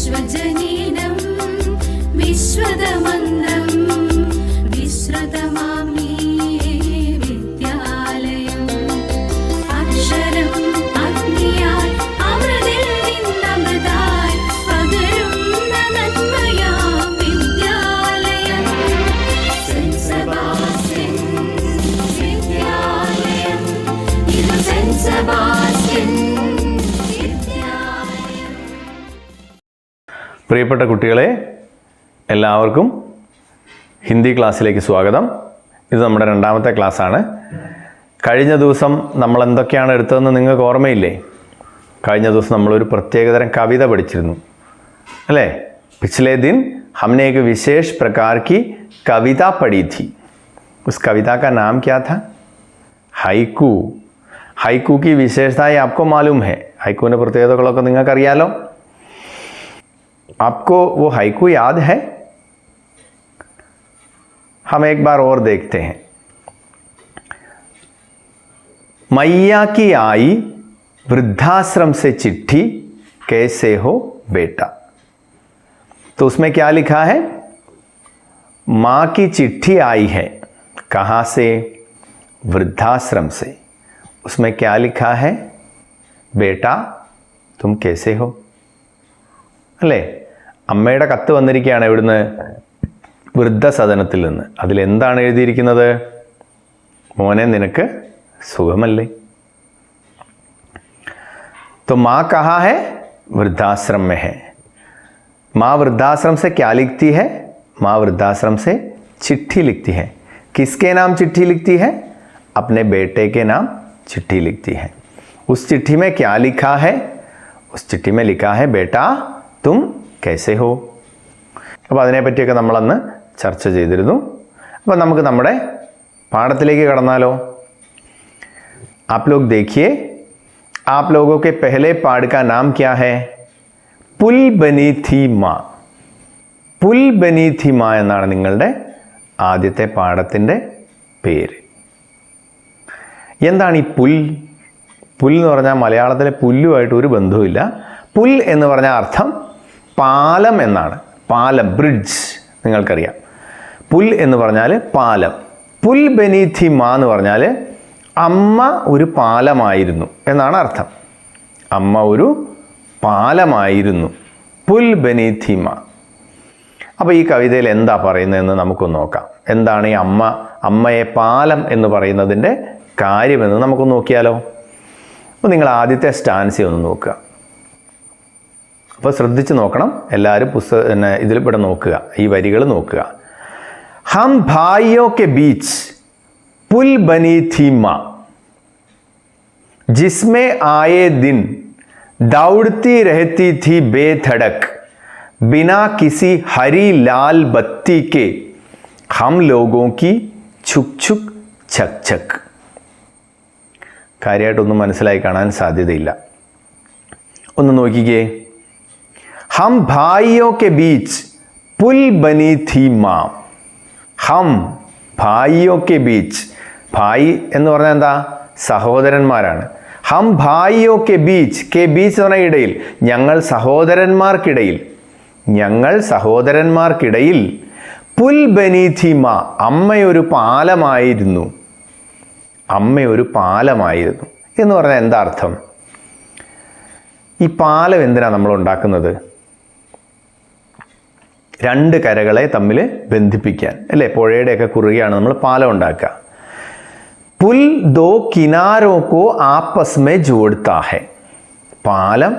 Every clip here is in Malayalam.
विश्वजनीनं विश्वदमन्त्रं विश्रुतमामि विद्यालयम् अक्षरम् अग्नियाय अमृतिൽ നിന്നമൃതായി പകരുന്ന നന്മയാം വിദ്യാലയം സെന്റ് സെബാസ്റ്റ്യൻ വിദ്യാലയം ഇത് സെന്റ് സെബാസ്റ്റ്യൻ. പ്രിയപ്പെട്ട കുട്ടികളെ, എല്ലാവർക്കും ഹിന്ദി ക്ലാസ്സിലേക്ക് സ്വാഗതം. ഇത് നമ്മുടെ രണ്ടാമത്തെ ക്ലാസ്സാണ്. കഴിഞ്ഞ ദിവസം നമ്മൾ എന്തൊക്കെയാണ് എടുത്തതെന്ന് നിങ്ങൾക്ക് ഓർമ്മയില്ലേ? കഴിഞ്ഞ ദിവസം നമ്മളൊരു പ്രത്യേകതരം കവിത പഠിച്ചിരുന്നു അല്ലേ? पिछले दिन हमने एक विशेष प्रकार की कविता पढ़ी थी. उस कविता का नाम क्या था? हाइकू. हाइकू की विशेषताएं आपको मालूम है. हाइकूവിൻ്റെ പ്രത്യേകതകളൊക്കെ നിങ്ങൾക്കറിയാലോ. आपको वो हाइकू याद है? हम एक बार और देखते हैं. मैया की आई वृद्धाश्रम से चिट्ठी, कैसे हो बेटा. तो उसमें क्या लिखा है? माँ की चिट्ठी आई है. कहाँ से? वृद्धाश्रम से. उसमें क्या लिखा है? बेटा तुम कैसे हो. അല്ലേ? അമ്മയുടെ കത്ത് വന്നിരിക്കുകയാണ്. ഇവിടുന്ന് വൃദ്ധസദനത്തിൽ നിന്ന്. അതിലെന്താണ് എഴുതിയിരിക്കുന്നത്? മോനെ നിനക്ക് സുഖമല്ലേ. तो माँ कहाँ है? वृद्धाश्रम में है. माँ वृद्धाश्रम से क्या लिखती है? माँ वृद्धाश्रम से चिट्ठी लिखती है. किसके नाम चिट्ठी लिखती है? अपने बेटे के नाम चिट्ठी लिखती है. उस चिट्ठी में क्या लिखा है? उस चिट्ठी में लिखा है बेटा तुम कैसे हो. അപ്പോൾ അതിനെപ്പറ്റിയൊക്കെ നമ്മളന്ന് ചർച്ച ചെയ്തിരുന്നു. അപ്പോൾ നമുക്ക് നമ്മുടെ പാഠത്തിലേക്ക് കടന്നാലോ? आप लोग देखिए, आप लोगों के पहले पाठ का नाम क्या है? पुल बनी थी माँ. പുൽ ബനി थी माँ എന്നാണ് നിങ്ങളുടെ ആദ്യത്തെ പാഠത്തിൻ്റെ പേര്. എന്താണ് ഈ പുൽ? പുൽ എന്ന് പറഞ്ഞാൽ മലയാളത്തിലെ പുല്ലുമായിട്ട് ഒരു ബന്ധവുമില്ല. പുൽ എന്ന് പറഞ്ഞ അർത്ഥം പാലം എന്നാണ്. പാലം, ബ്രിഡ്ജ് നിങ്ങൾക്കറിയാം. പുൽ എന്ന് പറഞ്ഞാൽ പാലം. പുൽ ബനി थी माँ എന്ന് പറഞ്ഞാൽ അമ്മ ഒരു പാലമായിരുന്നു എന്നാണ് അർത്ഥം. അമ്മ ഒരു പാലമായിരുന്നു. പുൽ ബനി थी माँ. അപ്പോൾ ഈ കവിതയിൽ എന്താ പറയുന്നതെന്ന് നമുക്കൊന്ന് നോക്കാം. എന്താണ് ഈ അമ്മയെ പാലം എന്ന് പറയുന്നതിൻ്റെ കാര്യമെന്ന് നമുക്കൊന്ന് നോക്കിയാലോ? അപ്പോൾ നിങ്ങൾ ആദ്യത്തെ സ്റ്റാൻസി ഒന്ന് നോക്കുക. അപ്പോൾ ശ്രദ്ധിച്ച് നോക്കണം എല്ലാവരും. ഇതിൽ ഇവിടെ നോക്കുക, ഈ വരികൾ നോക്കുക. ഹം ഭായിയോ കെ ബീച്ച് പുൽ ബനി थी माँ, जिसमें आए दिन दौड़ती रहती थी बेधड़क, बिना किसी हरी लाल बत्ती के हम लोगों की छुक छुक छक छक. കാര്യമായിട്ടൊന്നും മനസ്സിലായി കാണാൻ സാധ്യതയില്ല. ഒന്ന് നോക്കിക്കേ. हम भाइयों के बीच पुल बनी थी माँ. हम ഭായിയോ കെ ബീച്ച്. ഭായി എന്ന് പറഞ്ഞാൽ എന്താ? സഹോദരന്മാരാണ്. ഹം ഭായിയോ കെ ബീച്ച്. കെ ബീച്ച് എന്ന് പറഞ്ഞാൽ ഇടയിൽ. ഞങ്ങൾ സഹോദരന്മാർക്കിടയിൽ പുൽ ബനി थी माँ, അമ്മയൊരു പാലമായിരുന്നു. അമ്മയൊരു പാലമായിരുന്നു എന്ന് പറഞ്ഞാൽ എന്താ അർത്ഥം? ഈ പാലം എന്തിനാണ് നമ്മൾ ഉണ്ടാക്കുന്നത്? രണ്ട് കരകളെ തമ്മിൽ ബന്ധിപ്പിക്കാൻ അല്ലേ? പുഴയുടെയൊക്കെ കുറുകയാണ് നമ്മൾ പാലം ഉണ്ടാക്കുക. പുൽ ദോ കിനാരോ കോ ആപ്പസ് മേ ജോഡ്താ ഹെ. പാലം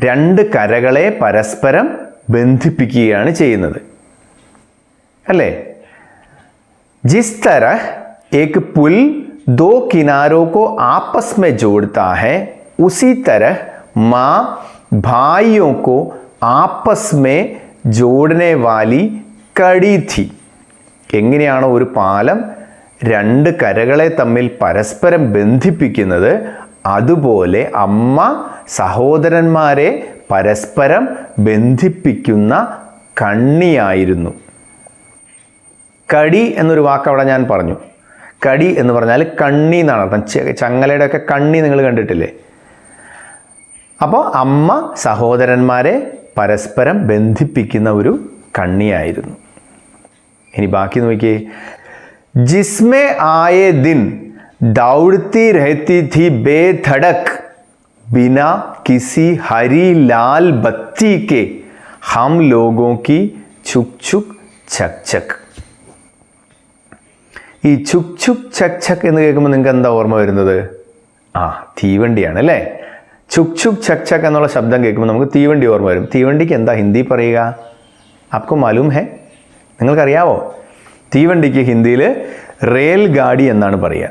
രണ്ട് കരകളെ പരസ്പരം ബന്ധിപ്പിക്കുകയാണ് ചെയ്യുന്നത് അല്ലേ? ജിസ് തരഹ് ഏക് പുൽ ദോ കിനാരോ കോ ആപ്പസ് മേ ജോഡ്താ ഹെ, ഉസി തരഹ് മാँ भाइयों को आपस में जोड़ने वाली कड़ी थी. എങ്ങനെയാണോ ഒരു പാലം രണ്ട് കരകളെ തമ്മിൽ പരസ്പരം ബന്ധിപ്പിക്കുന്നത്, അതുപോലെ അമ്മ സഹോദരന്മാരെ പരസ്പരം ബന്ധിപ്പിക്കുന്ന കണ്ണിയായിരുന്നു. കടി എന്നൊരു വാക്ക് അവിടെ ഞാൻ പറഞ്ഞു. കടി എന്ന് പറഞ്ഞാൽ കണ്ണി എന്നാണ് അർത്ഥം. ചങ്ങലയുടെ ഒക്കെ കണ്ണി നിങ്ങൾ കണ്ടിട്ടില്ലേ? അപ്പോൾ അമ്മ സഹോദരന്മാരെ പരസ്പരം ബന്ധിപ്പിക്കുന്ന ഒരു കണ്ണിയായിരുന്നു. ഇനി ബാക്കി നോക്കിയേ. ജിസ്മേ ആയേ ദിൻ ദൗड़ती रहती थी बेधड़क बिना किसी हरी लाल बत्ती के हम लोगों की छुक छुक छक छक. ഈ ചുക് ചുക് ചക് ചക് എന്ന് കേൾക്കുമ്പോൾ നിങ്ങൾക്ക് എന്താ ഓർമ്മ വരുന്നത്? തീവണ്ടിയാണ് അല്ലേ. ചുക് ചുക് ചക് ചക് എന്നുള്ള ശബ്ദം കേൾക്കുമ്പോൾ നമുക്ക് തീവണ്ടി ഓർമ്മ വരും. തീവണ്ടിക്ക് എന്താ ഹിന്ദി പറയുക? ആപ്കോ മാലൂം ഹേ? നിങ്ങൾക്കറിയാവോ? തീവണ്ടിക്ക് ഹിന്ദിയിൽ റെയിൽ ഗാഡി എന്നാണ് പറയുക.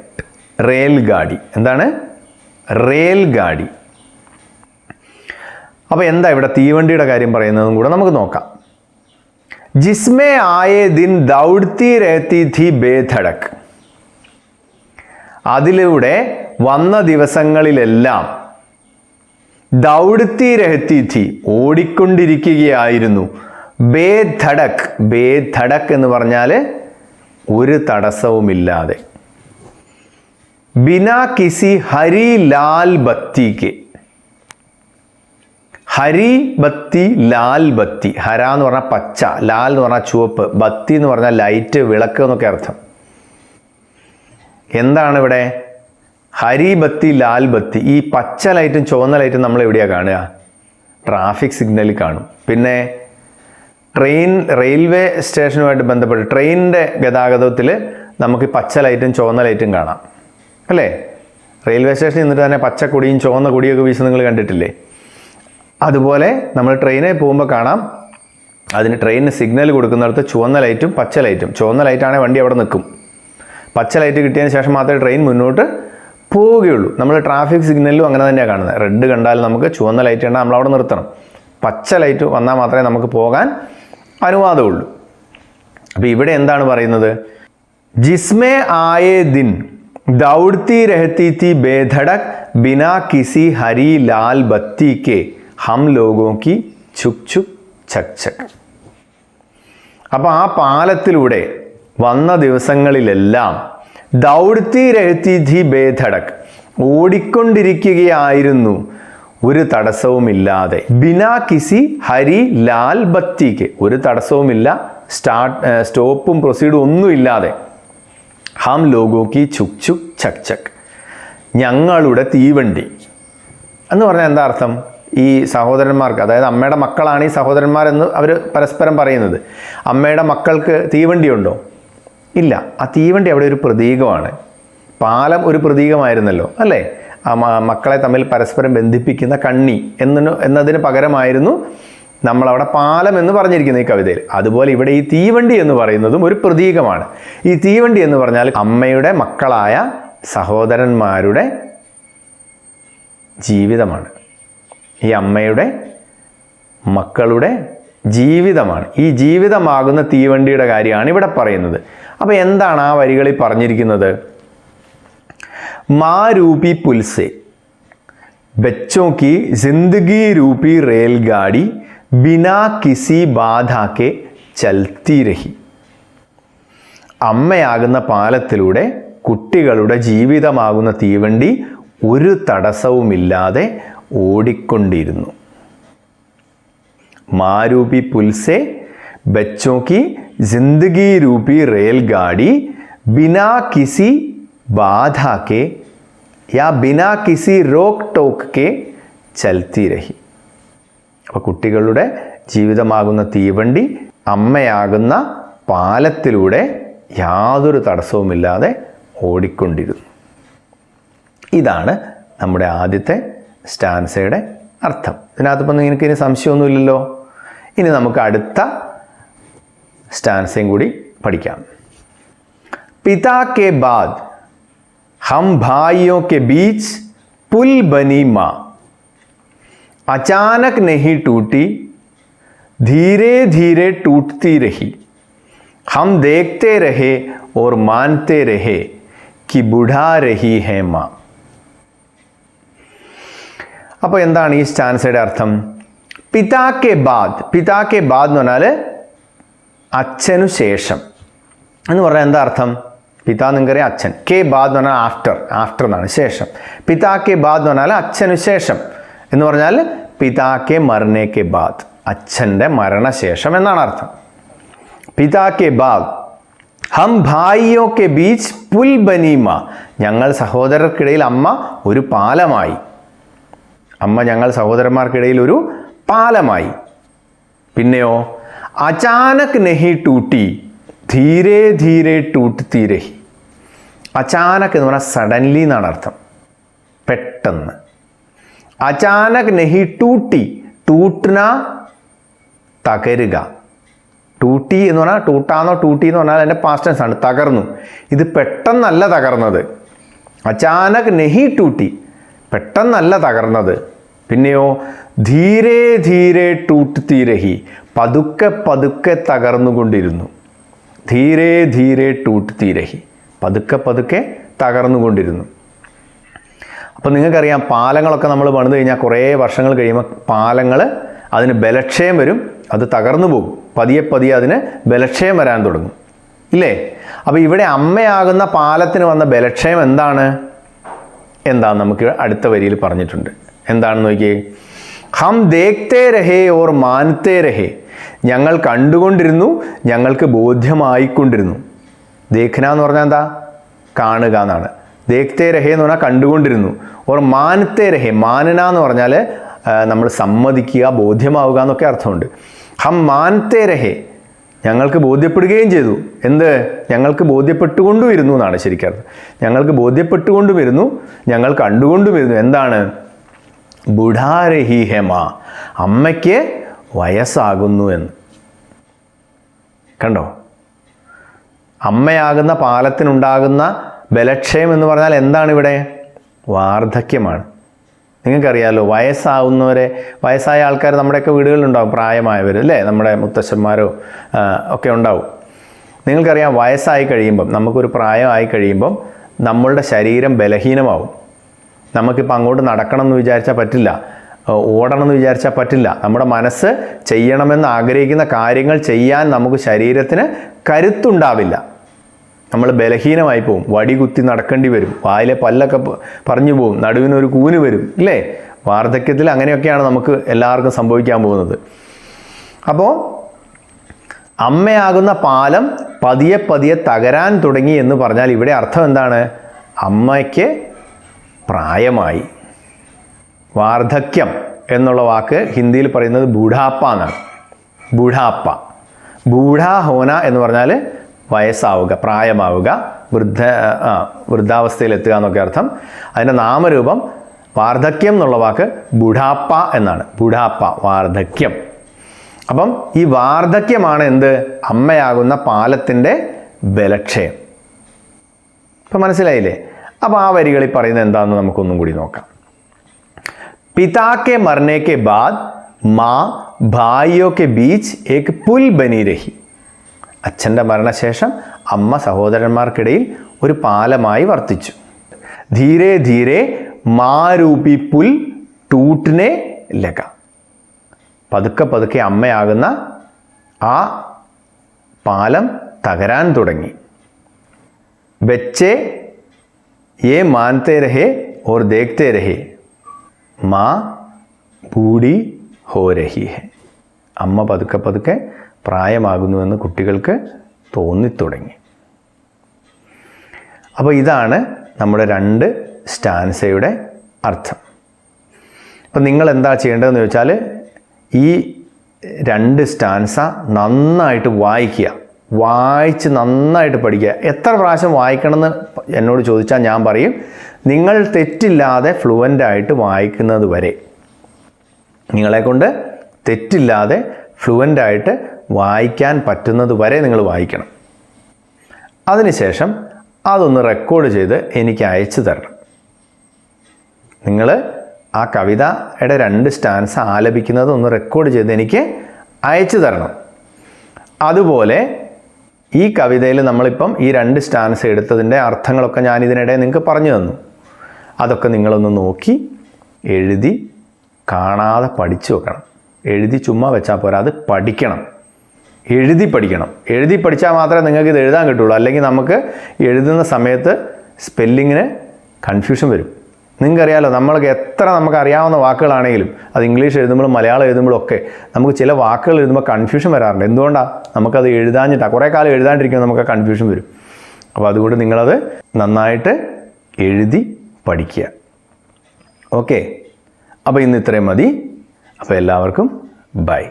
റെയിൽ ഗാഡി. എന്താണ്? റെയിൽ ഗാഡി. അപ്പോൾ എന്താ ഇവിടെ തീവണ്ടിയുടെ കാര്യം പറയുന്നതും കൂടെ നമുക്ക് നോക്കാം. ജിസ്മേ ആയേ ദിൻ ദൗड़ती रहती थी बेधड़क. അതിലൂടെ വന്ന ദിവസങ്ങളിലെല്ലാം ദൗड़ती रहती थी ഓടിക്കൊണ്ടിരിക്കുകയായിരുന്നു. ബേധടക്. ബേധടക് എന്ന് പറഞ്ഞാൽ ഒരു തടസ്സവുമില്ലാതെ. ബിനാ കിസി ഹരി ലാൽ ബത്തിക്ക്. ഹരി ബത്തി ലാൽ ബത്തി. ഹര എന്ന് പറഞ്ഞാൽ പച്ച, ലാൽ എന്ന് പറഞ്ഞാൽ ചുവപ്പ്, ബത്തി എന്ന് പറഞ്ഞാൽ ലൈറ്റ്, വിളക്ക് എന്നൊക്കെ അർത്ഥം. എന്താണ് ഇവിടെ ഹരി ബത്തി ലാൽ ബത്തി? ഈ പച്ച ലൈറ്റും ചുവന്ന ലൈറ്റും നമ്മൾ എവിടെയാണ് കാണുക? ട്രാഫിക് സിഗ്നലിൽ കാണും. പിന്നെ റെയിൽവേ സ്റ്റേഷനുമായിട്ട് ബന്ധപ്പെട്ട് ട്രെയിനിൻ്റെ ഗതാഗതത്തിൽ നമുക്ക് പച്ച ലൈറ്റും ചുവന്ന ലൈറ്റും കാണാം അല്ലേ? റെയിൽവേ സ്റ്റേഷനിൽ നിന്നിട്ട് തന്നെ പച്ച കൊടിയും ചുവന്ന കൊടിയൊക്കെ വീശ് നിങ്ങൾ കണ്ടിട്ടില്ലേ? അതുപോലെ നമ്മൾ ട്രെയിനിൽ പോകുമ്പോൾ കാണാം, അതിന് ട്രെയിനിന് സിഗ്നൽ കൊടുക്കുന്നിടത്ത് ചുവന്ന ലൈറ്റും പച്ച ലൈറ്റും. ചുവന്ന ലൈറ്റാണെങ്കിൽ വണ്ടി അവിടെ നിൽക്കും. പച്ച ലൈറ്റ് കിട്ടിയതിന് ശേഷം മാത്രമേ ട്രെയിൻ മുന്നോട്ട് പോവുകയുള്ളൂ. നമ്മൾ ട്രാഫിക് സിഗ്നലിലും അങ്ങനെ തന്നെയാണ് കാണുന്നത്. റെഡ് കണ്ടാൽ നമുക്ക് ചുവന്ന ലൈറ്റ് കണ്ടാൽ നമ്മൾ അവിടെ നിർത്തണം. പച്ച ലൈറ്റ് വന്നാൽ മാത്രമേ നമുക്ക് പോകാൻ അനുവാദമുള്ളൂ. അപ്പോൾ ഇവിടെ എന്താണ് പറയുന്നത്? ജിസ്മേ ആയേ ദിൻ ദൗड़ती रहती थी बेधड़क बिना किसी हरी लाल बत्ती के हम लोगों की छुक छुक छक छक. അപ്പോൾ ആ പാലത്തിലൂടെ വന്ന ദിവസങ്ങളിലെല്ലാം ദൗड़ती रहती थी बेधड़क ഓടിക്കൊണ്ടിരിക്കുകയായിരുന്നു ഒരു തടസ്സവുമില്ലാതെ. ബിനാ കിസി ഹരി ലാൽ ബത്തിക്ക് ഒരു തടസ്സവുമില്ല, സ്റ്റോപ്പും പ്രൊസീഡും ഒന്നുമില്ലാതെ. ഹം ലോഗോ കി ചുക് ചുക് ചക് ചക്. ഞങ്ങളുടെ തീവണ്ടി എന്ന് പറഞ്ഞാൽ എന്താ അർത്ഥം? ഈ സഹോദരന്മാർക്ക്, അതായത് അമ്മയുടെ മക്കളാണ് ഈ സഹോദരന്മാരെന്ന് അവർ പരസ്പരം പറയുന്നത്. അമ്മയുടെ മക്കൾക്ക് തീവണ്ടിയുണ്ടോ? ഇല്ല. ആ തീവണ്ടി അവിടെ ഒരു പ്രതീകമാണ്. പാലം ഒരു പ്രതീകമായിരുന്നല്ലോ അല്ലേ? ആ മക്കളെ തമ്മിൽ പരസ്പരം ബന്ധിപ്പിക്കുന്ന കണ്ണി എന്നതിന് പകരമായിരുന്നു നമ്മളവിടെ പാലം എന്ന് പറഞ്ഞിരിക്കുന്നത് ഈ കവിതയിൽ. അതുപോലെ ഇവിടെ ഈ തീവണ്ടി എന്ന് പറയുന്നതും ഒരു പ്രതീകമാണ്. ഈ തീവണ്ടി എന്ന് പറഞ്ഞാൽ അമ്മയുടെ മക്കളായ സഹോദരന്മാരുടെ ജീവിതമാണ്. ഈ അമ്മയുടെ മക്കളുടെ ജീവിതമാണ്. ഈ ജീവിതമാകുന്ന തീവണ്ടിയുടെ കാര്യമാണ് ഇവിടെ പറയുന്നത്. അപ്പോൾ എന്താണ് ആ വരികളിൽ പറഞ്ഞിരിക്കുന്നത്? माँ रूपी पुल से बच्चों की जिंदगी रूपी रेलगाड़ी बिना किसी बाधा के चलती रही. അമ്മയാകുന്ന പാലത്തിലൂടെ കുട്ടികളുടെ ജീവിതമാകുന്ന തീവണ്ടി ഒരു തടസ്സവുമില്ലാതെ ഓടിക്കൊണ്ടിരുന്നു. माँ रूपी पुल से बच्चों की जिंदगी रूपी रेलगाड़ी बिना किसी बाधा के या बिना किसी रोक टोक के चलती रही. അപ്പോൾ കുട്ടികളുടെ ജീവിതമാകുന്ന തീവണ്ടി അമ്മയാകുന്ന പാലത്തിലൂടെ യാതൊരു തടസ്സവുമില്ലാതെ ഓടിക്കൊണ്ടിരുന്നു. ഇതാണ് നമ്മുടെ ആദ്യത്തെ സ്റ്റാൻസയുടെ അർത്ഥം. ഇതിനകത്തിപ്പോൾ നിങ്ങൾക്ക് ഇനി സംശയമൊന്നുമില്ലല്ലോ. ഇനി നമുക്ക് അടുത്ത സ്റ്റാൻസയും കൂടി പഠിക്കാം. पिता के बाद हम भाइयों के बीच पुल बनी माँ, अचानक नहीं टूटी, धीरे धीरे टूटती रही. हम देखते रहे और मानते रहे कि बुढ़ा रही है माँ. അപ്പോൾ എന്താണ് ഈ സ്റ്റാൻസയുടെ അർത്ഥം? പിതാക്കെ ബാദ്. പിതാക്കെ ബാദ് എന്ന് പറഞ്ഞാൽ അച്ഛനു ശേഷം എന്ന് പറഞ്ഞാൽ എന്താ അർത്ഥം? പിതാ നിങ്ങൾക്കറിയാം അച്ഛൻ. കെ ബാദ് എന്ന് പറഞ്ഞാൽ ആഫ്റ്റർ എന്നാണ്, ശേഷം. പിതാക്കെ ബാദ് എന്ന് പറഞ്ഞാൽ അച്ഛനു ശേഷം എന്ന് പറഞ്ഞാൽ പിതാക്കെ മർനെ കെ ബാദ്, അച്ഛൻ്റെ മരണശേഷം എന്നാണ് അർത്ഥം. പിതാ കെ ബാദ് ഹം ഭായിയോ കെ ബീച്ച് പുൽ ബനീമ, ഞങ്ങൾ സഹോദരർക്കിടയിൽ അമ്മ ഒരു പാലമായി. അമ്മ ഞങ്ങൾ സഹോദരന്മാർക്കിടയിൽ ഒരു പാലമായി. പിന്നെയോ അചാനക് നെഹി ടൂട്ടി ധീരെ ധീരെ ടൂട്ട്തി രഹി. അചാനക് എന്ന് പറഞ്ഞാൽ സഡൻലി എന്നാണ് അർത്ഥം, പെട്ടെന്ന്. അചാനക് നെഹി ടൂട്ടി, ടൂട്ട്ന തകരുക. ടൂട്ടി എന്ന് പറഞ്ഞാൽ ടൂട്ടാന്നോ ടൂട്ടി എന്ന് പറഞ്ഞാൽ എൻ്റെ പാസ്റ്റ് ടെൻസ് ആണ്, തകർന്നു. ഇത് പെട്ടെന്നല്ല തകർന്നത്. അചാനക് നെഹി ടൂട്ടി, പെട്ടെന്നല്ല തകർന്നത്. പിന്നെയോ ധീരെ ധീരെ ടൂട്ട്തി രഹി, പതുക്കെ പതുക്കെ തകർന്നുകൊണ്ടിരുന്നു. ധീരെ ധീരെ ടൂട്ട്തി രഹി, പതുക്കെ പതുക്കെ തകർന്നുകൊണ്ടിരുന്നു. അപ്പോൾ നിങ്ങൾക്കറിയാം, പാലങ്ങളൊക്കെ നമ്മൾ പണിത് കഴിഞ്ഞാൽ കുറേ വർഷങ്ങൾ കഴിയുമ്പോൾ പാലങ്ങൾ അതിന് ബലക്ഷയം വരും, അത് തകർന്നു പോകും. പതിയെ പതിയെ അതിന് ബലക്ഷയം വരാൻ തുടങ്ങും, ഇല്ലേ? അപ്പോൾ ഇവിടെ അമ്മയാകുന്ന പാലത്തിന് വന്ന ബലക്ഷയം എന്താണെന്ന് നമുക്ക് അടുത്ത വരിയിൽ പറഞ്ഞിട്ടുണ്ട്. എന്താണെന്ന് നോക്കിയേ. ഹം ദേഖ്തേ രഹേ ഓർ മാനത്തേ രഹേ, ഞങ്ങൾ കണ്ടുകൊണ്ടിരുന്നു, ഞങ്ങൾക്ക് ബോധ്യമായിക്കൊണ്ടിരുന്നു. ദേഖ്ന എന്ന് പറഞ്ഞാൽ എന്താ? കാണുക എന്നാണ്. ദേഖ്തേ രഹേ എന്ന് പറഞ്ഞാൽ കണ്ടുകൊണ്ടിരുന്നു. ഓർ മാനത്തേ രഹേ, മാനന എന്ന് പറഞ്ഞാൽ നമ്മൾ സമ്മതിക്കുക, ബോധ്യമാവുക എന്നൊക്കെ അർത്ഥമുണ്ട്. ഹം മാനത്തേ രഹേ, ഞങ്ങൾക്ക് ബോധ്യപ്പെടുകയും ചെയ്തു. എന്ത്? ഞങ്ങൾക്ക് ബോധ്യപ്പെട്ടുകൊണ്ടും ഇരുന്നു എന്നാണ് ശരിക്കർത്ഥം. ഞങ്ങൾക്ക് ബോധ്യപ്പെട്ടുകൊണ്ടും ഇരുന്നു, ഞങ്ങൾ കണ്ടുകൊണ്ടും ഇരുന്നു. എന്താണ്? ബുഢാരഹി ഹെമ, അമ്മയ്ക്ക് വയസ്സാകുന്നു എന്ന്. കണ്ടോ? അമ്മയാകുന്ന പാലത്തിനുണ്ടാകുന്ന ബലക്ഷയം എന്ന് പറഞ്ഞാൽ എന്താണ് ഇവിടെ? വാർദ്ധക്യമാണ്. നിങ്ങൾക്കറിയാമല്ലോ, വയസ്സായ ആൾക്കാർ നമ്മുടെയൊക്കെ വീടുകളിലുണ്ടാവും, പ്രായമായവർ, അല്ലേ? നമ്മുടെ മുത്തശ്ശന്മാരോ ഒക്കെ ഉണ്ടാവും. നിങ്ങൾക്കറിയാം, വയസ്സായി കഴിയുമ്പം, നമുക്കൊരു പ്രായമായി കഴിയുമ്പം നമ്മളുടെ ശരീരം ബലഹീനമാവും. നമുക്കിപ്പോൾ അങ്ങോട്ട് നടക്കണം എന്ന് വിചാരിച്ചാൽ പറ്റില്ല, ഓടണം എന്ന് വിചാരിച്ചാൽ പറ്റില്ല. നമ്മുടെ മനസ്സ് ചെയ്യണമെന്ന് ആഗ്രഹിക്കുന്ന കാര്യങ്ങൾ ചെയ്യാൻ നമുക്ക് ശരീരത്തിന് കരുത്തുണ്ടാവില്ല. നമ്മൾ ബലഹീനമായി പോവും, വടി കുത്തി നടക്കേണ്ടി വരും, വായിലെ പല്ലൊക്കെ പറഞ്ഞു പോവും, നടുവിനൊരു കൂന് വരും, ഇല്ലേ? വാർദ്ധക്യത്തിൽ അങ്ങനെയൊക്കെയാണ് നമുക്ക് എല്ലാവർക്കും സംഭവിക്കാൻ പോകുന്നത്. അപ്പോൾ അമ്മയാകുന്ന പാലം പതിയെ പതിയെ തകരാൻ തുടങ്ങി എന്ന് പറഞ്ഞാൽ ഇവിടെ അർത്ഥം എന്താണ്? അമ്മയ്ക്ക് പ്രായമായി. വാർദ്ധക്യം എന്നുള്ള വാക്ക് ഹിന്ദിയിൽ പറയുന്നത് ബൂഢാപ്പ എന്നാണ്. ബൂഢാപ്പ, ബൂഢാ ഹോന എന്ന് പറഞ്ഞാൽ വയസ്സാവുക, പ്രായമാവുക, വൃദ്ധാവസ്ഥയിലെത്തുക എന്നൊക്കെ അർത്ഥം. അതിൻ്റെ നാമരൂപം വാർദ്ധക്യം എന്നുള്ള വാക്ക് ബുഢാപ്പ എന്നാണ്. ബുഢാപ്പ, വാർദ്ധക്യം. അപ്പം ഈ വാർദ്ധക്യമാണ് എന്ത്? അമ്മയാകുന്ന പാലത്തിൻ്റെ ബലക്ഷയം. ഇപ്പം മനസ്സിലായില്ലേ? അപ്പോൾ ആ വരികളിൽ പറയുന്നത് എന്താണെന്ന് നമുക്കൊന്നും കൂടി നോക്കാം. पिता के मरने के बाद माँ भाइयों के बीच एक पुल बनी रही. അച്ഛൻ്റെ മരണശേഷം അമ്മ സഹോദരന്മാർക്കിടയിൽ ഒരു പാലമായി വർത്തിച്ചു. ധീരെ ധീരെ മാരൂപി പുൽ ടൂട്ടിനെ ലഗ. പതുക്കെ പതുക്കെ അമ്മയാകുന്ന ആ പാലം തകരാൻ തുടങ്ങി. ബच्चे ये मानते रहे और देखते रहे माँ बूढ़ी हो रही है. അമ്മ പതുക്കെ പതുക്കെ പ്രായമാകുന്നുവെന്ന് കുട്ടികൾക്ക് തോന്നിത്തുടങ്ങി. അപ്പോൾ ഇതാണ് നമ്മുടെ 2 സ്റ്റാൻസയുടെ അർത്ഥം. അപ്പം നിങ്ങൾ എന്താ ചെയ്യേണ്ടതെന്ന് ചോദിച്ചാൽ ഈ 2 സ്റ്റാൻസ നന്നായിട്ട് വായിക്കുക, വായിച്ച് നന്നായിട്ട് പഠിക്കുക. എത്ര പ്രാവശ്യം വായിക്കണമെന്ന് എന്നോട് ചോദിച്ചാൽ ഞാൻ പറയും, നിങ്ങൾ തെറ്റില്ലാതെ ഫ്ലുവൻ്റായിട്ട് വായിക്കുന്നത് വരെ, നിങ്ങളെക്കൊണ്ട് തെറ്റില്ലാതെ ഫ്ലുവൻ്റായിട്ട് വായിക്കാൻ പറ്റുന്നത് വരെ നിങ്ങൾ വായിക്കണം. അതിനുശേഷം അതൊന്ന് റെക്കോർഡ് ചെയ്ത് എനിക്ക് അയച്ചു തരണം. നിങ്ങൾ ആ കവിതയുടെ 2 സ്റ്റാൻസ ആലപിക്കുന്നത് ഒന്ന് റെക്കോർഡ് ചെയ്ത് എനിക്ക് അയച്ചു തരണം. അതുപോലെ ഈ കവിതയിൽ നമ്മളിപ്പം ഈ 2 സ്റ്റാൻസ എടുത്തതിൻ്റെ അർത്ഥങ്ങളൊക്കെ ഞാൻ ഇതിനിടെ നിങ്ങൾക്ക് പറഞ്ഞു തന്നു. അതൊക്കെ നിങ്ങളൊന്ന് നോക്കി എഴുതി കാണാതെ പഠിച്ചു വെക്കണം. എഴുതി ചുമ്മാ വെച്ചാൽ പോരാ, അത് പഠിക്കണം, എഴുതി പഠിക്കണം. എഴുതി പഠിച്ചാൽ മാത്രമേ നിങ്ങൾക്ക് ഇത് എഴുതാൻ കിട്ടുള്ളൂ. അല്ലെങ്കിൽ നമുക്ക് എഴുതുന്ന സമയത്ത് സ്പെല്ലിങ്ങിന് കൺഫ്യൂഷൻ വരും. നിങ്ങൾക്കറിയാലോ, നമ്മൾക്ക് എത്ര നമുക്ക് അറിയാവുന്ന വാക്കുകളാണെങ്കിലും അത് ഇംഗ്ലീഷ് എഴുതുമ്പോഴും മലയാളം എഴുതുമ്പോഴും ഒക്കെ നമുക്ക് ചില വാക്കുകൾ എഴുതുമ്പോൾ കൺഫ്യൂഷൻ വരാറുണ്ട്. എന്തുകൊണ്ടാണ്? നമുക്കത് എഴുതാഞ്ഞിട്ടാണ്. കുറേ കാലം എഴുതാണ്ടിരിക്കുമ്പോൾ നമുക്ക് കൺഫ്യൂഷൻ വരും. അപ്പോൾ അതുകൊണ്ട് നിങ്ങളത് നന്നായിട്ട് എഴുതി പഠിക്കുക. ഓക്കെ, അപ്പോൾ ഇന്ന് ഇത്രയും മതി. അപ്പോൾ എല്ലാവർക്കും ബൈ.